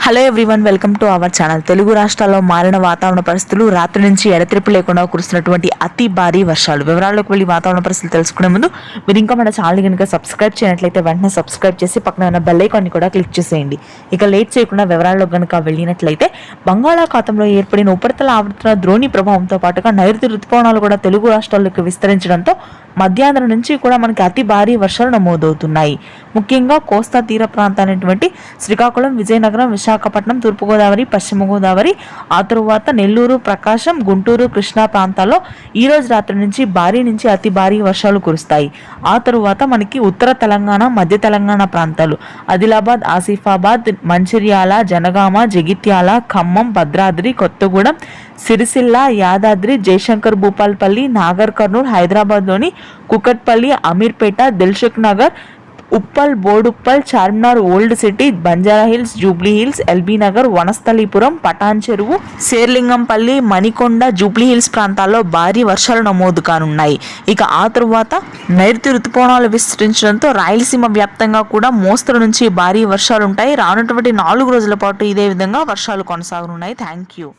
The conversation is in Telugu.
Hello everyone, welcome to our channel. Telugu రాష్ట్రాల్లో మారిన వాతావరణ పరిస్థితులు, రాత్రి నుంచి ఎడతెరిపి లేకుండా కురుస్తున్నటువంటి అతి భారీ వర్షాలు. వివరాల్లోకి వెళ్ళి వాతావరణ పరిస్థితులు తెలుసుకునే ముందు మీరు ఇంకా మన ఛానల్ కనుక సబ్స్క్రైబ్ చేయనట్లయితే వెంటనే సబ్స్క్రైబ్ చేసి పక్కన ఉన్న బెల్ ఐకాన్ని కూడా క్లిక్ చేసేయండి. ఇక లేట్ చేయకుండా వివరాల్లో కనుక వెళ్ళినట్లయితే, బంగాళాఖాతంలో ఏర్పడిన ఉపరితల ఆవర్తన ద్రోణి ప్రభావంతో పాటుగా నైరుతి రుతుపవనాలు కూడా తెలుగు రాష్ట్రాల్లోకి విస్తరించడంతో మధ్యాహ్నం నుంచి కూడా మనకి అతి భారీ వర్షాలు నమోదవుతున్నాయి. ముఖ్యంగా కోస్తా తీర ప్రాంతాలైనటువంటి శ్రీకాకుళం, విజయనగరం, విశాఖపట్నం, తూర్పుగోదావరి, పశ్చిమ గోదావరి, ఆ తరువాత నెల్లూరు, ప్రకాశం, గుంటూరు, కృష్ణా ప్రాంతాల్లో ఈ రోజు రాత్రి నుంచి భారీ నుంచి అతి భారీ వర్షాలు కురుస్తాయి. ఆ తరువాత మనకి ఉత్తర తెలంగాణ, మధ్య తెలంగాణ ప్రాంతాలు, ఆదిలాబాద్, ఆసిఫాబాద్, మంచిర్యాల, జనగామ, జగిత్యాల, ఖమ్మం, భద్రాద్రి, కొత్తగూడెం, సిరిసిల్ల, యాదాద్రి, జయశంకర్ భూపాల్పల్లి, నాగర్ కర్నూల్, హైదరాబాద్లోని Kukatpally, Ameerpet, Dilsukh Nagar, Uppal, Boduppal, Charminar, Old City, Banjara Hills, Jubilee Hills, LB Nagar, Vanasthalipuram, Patan Cheruvu, Serilingampally, Manikonda, Jubilee hills ప్రాంతాల్లో భారీ వర్షాలు నమోదు కానున్నాయి. ఇక ఆ తరువాత నైరుతి రుతుపవనాలు విస్తరించడంతో రాయలసీమ వ్యాప్తంగా కూడా మోస్తరు నుంచి భారీ వర్షాలు ఉంటాయి. రానున్నటువంటి 4 రోజుల పాటు ఇదే విధంగా వర్షాలు కొనసాగనున్నాయి. Thank you.